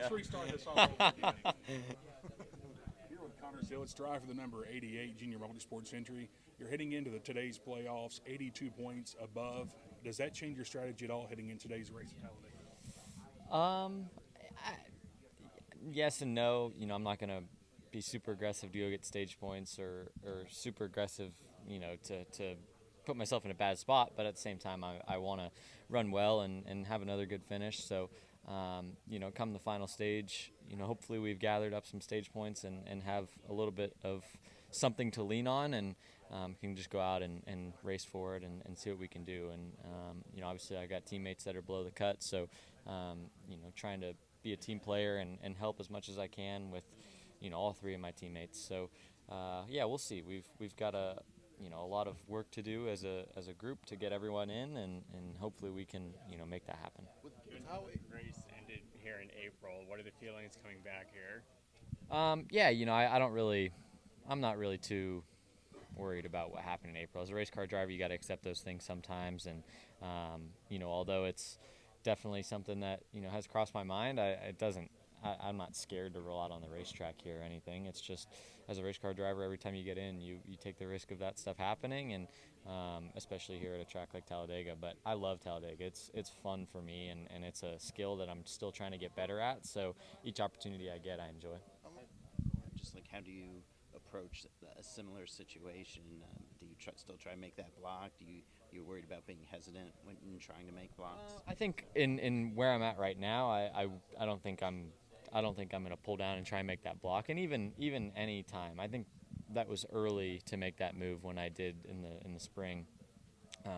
Let's restart this all over again. Here with Connor Zilisch, drive for the number 88 Junior Multisports entry. You're heading into today's playoffs, 82 points above. Does that change your strategy at all heading in today's race at Talladega? Yes and no. I'm not going to be super aggressive to go get stage points or super aggressive, to put myself in a bad spot. But at the same time, I want to run well and have another good finish. So, come the final stage, hopefully we've gathered up some stage points and have a little bit of something to lean on and can just go out and race forward and see what we can do. And, obviously I got teammates that are below the cut. So, trying to be a team player and help as much as I can with, all three of my teammates. So, we'll see. We've got a lot of work to do as a group to get everyone in, and hopefully we can, make that happen. With how the race ended here in April, what are the feelings coming back here? I'm not really too worried about what happened in April. As a race car driver, you got to accept those things sometimes, and although it's definitely something that has crossed my mind, I'm not scared to roll out on the racetrack here or anything. It's just, as a race car driver, every time you get in, you take the risk of that stuff happening, and especially here at a track like Talladega. But I love Talladega. It's fun for me, and it's a skill that I'm still trying to get better at. So each opportunity I get, I enjoy. Just like, how do you approach a similar situation? Do you still try to make that block? You're worried about being hesitant when trying to make blocks? I think in where I'm at right now, I don't think I'm going to pull down and try and make that block. And even any time, I think that was early to make that move when I did in the spring.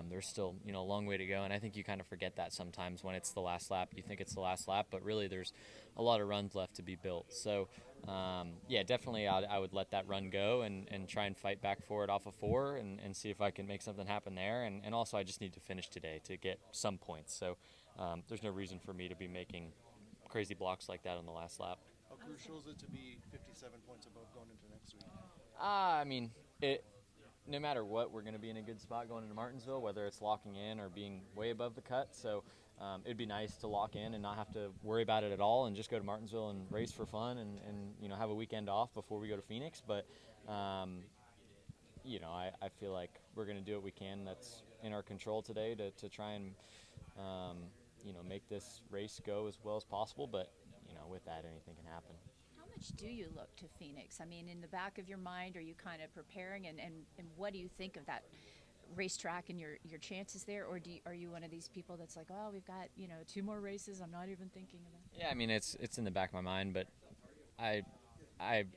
There's still a long way to go, and I think you kind of forget that sometimes when it's the last lap. You think it's the last lap, but really there's a lot of runs left to be built. So definitely I would let that run go and try and fight back for it off of 4 and see if I can make something happen there. And also I just need to finish today to get some points. So there's no reason for me to be making crazy blocks like that on the last lap. How crucial is it to be 57 points above going into next week? No matter what, we're going to be in a good spot going into Martinsville, whether it's locking in or being way above the cut. So it'd be nice to lock in and not have to worry about it at all and just go to Martinsville and race for fun and have a weekend off before we go to Phoenix. But, I feel like we're going to do what we can that's in our control today to try and, make this race go as well as possible. But, with that, anything can happen. How much do you look to Phoenix? I mean, in the back of your mind, are you kind of preparing, and what do you think of that racetrack and your chances there? Or are you one of these people that's like, oh, we've got, 2 more races, I'm not even thinking about it? Yeah, it's in the back of my mind, but I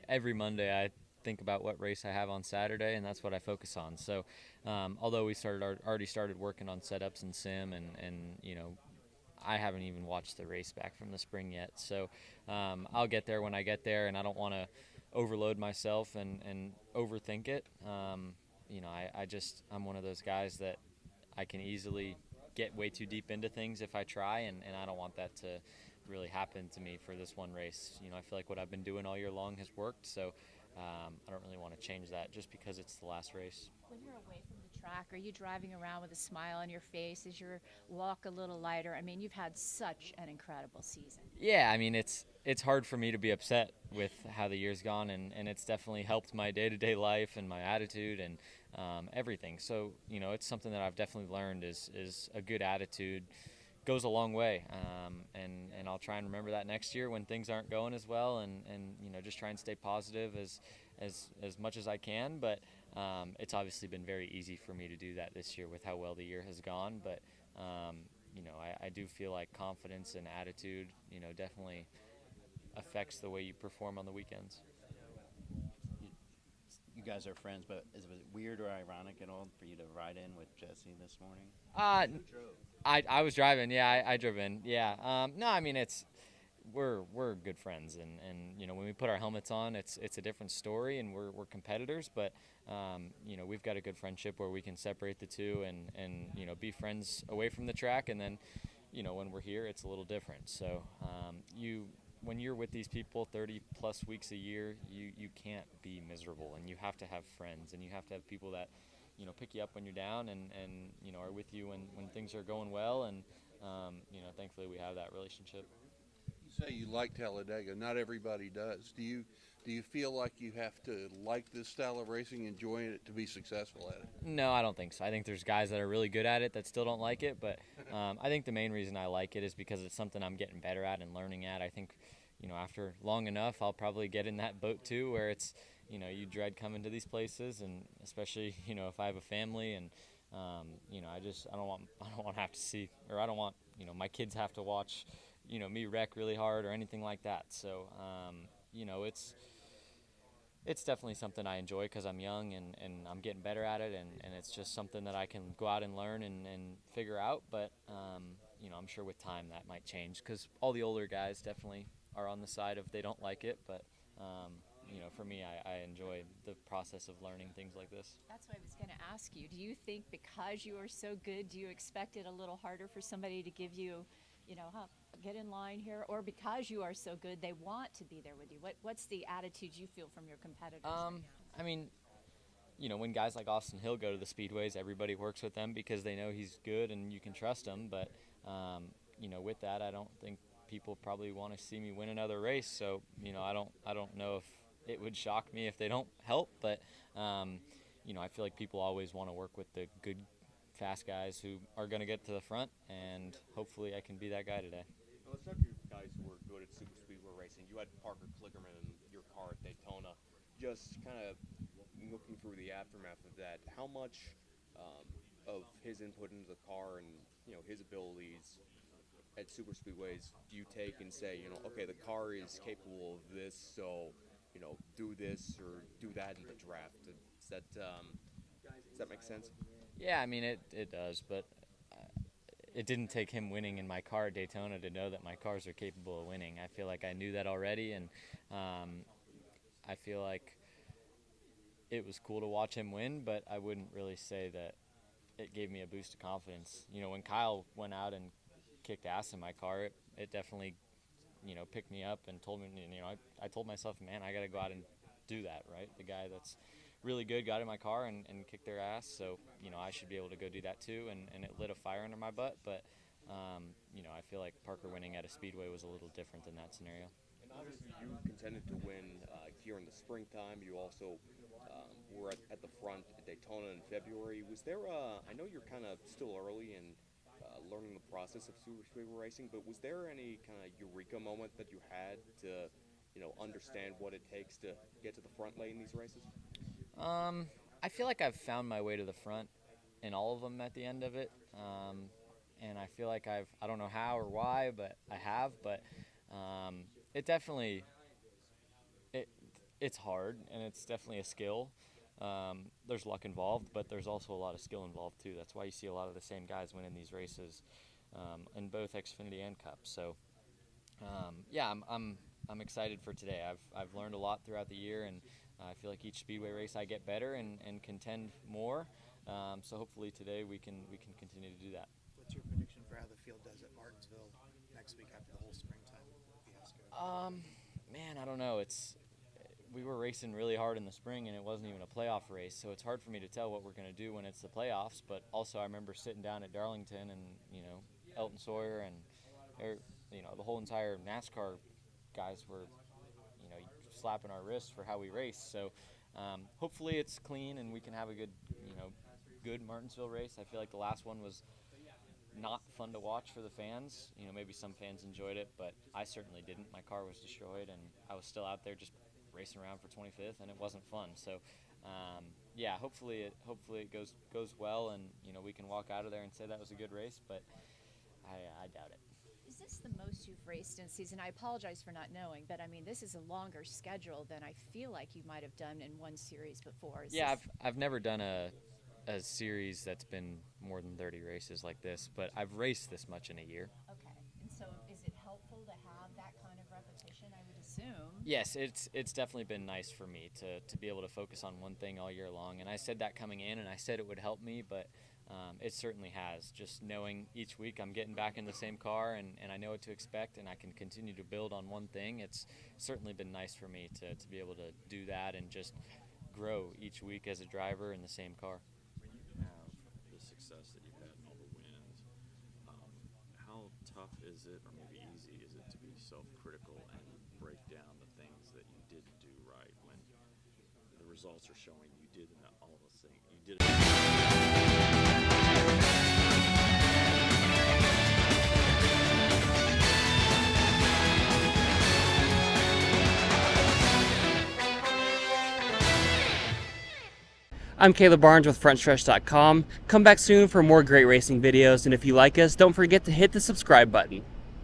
every Monday I think about what race I have on Saturday, and that's what I focus on. So although we already started working on setups and sim, and I haven't even watched the race back from the spring yet. So I'll get there when I get there, and I don't want to overload myself and overthink it. I'm one of those guys that I can easily get way too deep into things if I try, and I don't want that to really happen to me for this one race. I feel like what I've been doing all year long has worked, so I don't really want to change that just because it's the last race. When you're away from the track, are you driving around with a smile on your face? Is your walk a little lighter? I mean, you've had such an incredible season. Yeah, it's hard for me to be upset with how the year's gone, and it's definitely helped my day-to-day life and my attitude and everything. So, it's something that I've definitely learned is a good attitude goes a long way, and I'll try and remember that next year when things aren't going as well, and just try and stay positive as much as I can. But it's obviously been very easy for me to do that this year with how well the year has gone. But I do feel like confidence and attitude definitely affects the way you perform on the weekends. You guys are friends, but is it weird or ironic at all for you to ride in with Jesse this morning? I was driving. Yeah, I drove in. Yeah. We're good friends, and when we put our helmets on, it's a different story, and we're competitors. But we've got a good friendship where we can separate the two and be friends away from the track, and then when we're here, it's a little different. So when you're with these people 30 plus weeks a year, you can't be miserable, and you have to have friends, and you have to have people that pick you up when you're down and are with you when things are going well, and thankfully we have that relationship. You say you like Talladega. Not everybody does. Do you feel like you have to like this style of racing, enjoy it to be successful at it? No, I don't think so. I think there's guys that are really good at it that still don't like it, but I think the main reason I like it is because it's something I'm getting better at and learning at. I think, after long enough, I'll probably get in that boat too, where it's, you dread coming to these places, and especially, if I have a family, and I don't want to have to see, or I don't want, my kids have to watch, me wreck really hard or anything like that. So, it's definitely something I enjoy because I'm young and I'm getting better at it, and it's just something that I can go out and learn and figure out. But, I'm sure with time that might change, because all the older guys definitely are on the side of they don't like it. But, for me, I enjoy the process of learning things like this. That's what I was going to ask you. Do you think because you are so good, do you expect it a little harder for somebody to give you, get in line here, or because you are so good, they want to be there with you? What's the attitude you feel from your competitors right now? I mean, when guys like Austin Hill go to the speedways, everybody works with them because they know he's good and you can trust him. But, with that, I don't think people probably want to see me win another race. So, I don't know if it would shock me if they don't help. But, I feel like people always want to work with the good, fast guys who are going to get to the front, and hopefully I can be that guy today. Now, let's talk to you guys who are good at super speedway racing. You had Parker Kligerman in your car at Daytona. Just kind of looking through the aftermath of that, how much of his input into the car and his abilities at super speedways do you take and say, okay, the car is capable of this, so do this or do that in the draft? Does that make sense? Yeah, I mean, it does, but it didn't take him winning in my car at Daytona to know that my cars are capable of winning. I feel like I knew that already, and I feel like it was cool to watch him win, but I wouldn't really say that it gave me a boost of confidence. When Kyle went out and kicked ass in my car, it definitely, picked me up and told me, I told myself, man, I got to go out and do that, right? The guy that's really good got in my car and kicked their ass, so I should be able to go do that too, and it lit a fire under my butt. But I feel like Parker winning at a speedway was a little different than that scenario. And obviously you contended to win here in the springtime. You also were at the front at Daytona in February. Was there I know you're kind of still early in learning the process of super speedway racing, but was there any kind of eureka moment that you had to understand what it takes to get to the front lane in these races? I feel like I've found my way to the front in all of them at the end of it, and I feel like I don't know how or why, but I have. But it definitely it's hard, and it's definitely a skill. There's luck involved, but there's also a lot of skill involved too. That's why you see a lot of the same guys winning these races in both Xfinity and Cup. So yeah, I'm excited for today. I've learned a lot throughout the year, and I feel like each speedway race I get better and contend more. So hopefully today we can continue to do that. What's your prediction for how the field does at Martinsville next week after the whole springtime fiasco? Man, I don't know. We were racing really hard in the spring, and it wasn't even a playoff race, so it's hard for me to tell what we're going to do when it's the playoffs. But also I remember sitting down at Darlington, and Elton Sawyer and the whole entire NASCAR guys were slapping our wrists for how we race. So hopefully it's clean and we can have a good Martinsville race. I feel like the last one was not fun to watch for the fans. Maybe some fans enjoyed it, but I certainly didn't. My car was destroyed, and I was still out there just racing around for 25th, and it wasn't fun. So yeah, hopefully it goes well, and we can walk out of there and say that was a good race, but I doubt it. Is this the most you've raced in season? I apologize for not knowing, but I mean, this is a longer schedule than I feel like you might have done in one series before. I've never done a series that's been more than 30 races like this, but I've raced this much in a year. Okay, and so is it helpful to have that kind of repetition, I would assume? Yes, it's definitely been nice for me to be able to focus on one thing all year long, and I said that coming in, and I said it would help me, but it certainly has. Just knowing each week I'm getting back in the same car, and I know what to expect, and I can continue to build on one thing. It's certainly been nice for me to be able to do that and just grow each week as a driver in the same car. When you have the success that you've had and all the wins, how tough is it, or maybe easy is it, to be self-critical and break down the things that you didn't do right when the results are showing you did all those things. You did I'm Caleb Barnes with Frontstretch.com. Come back soon for more great racing videos, and if you like us, don't forget to hit the subscribe button.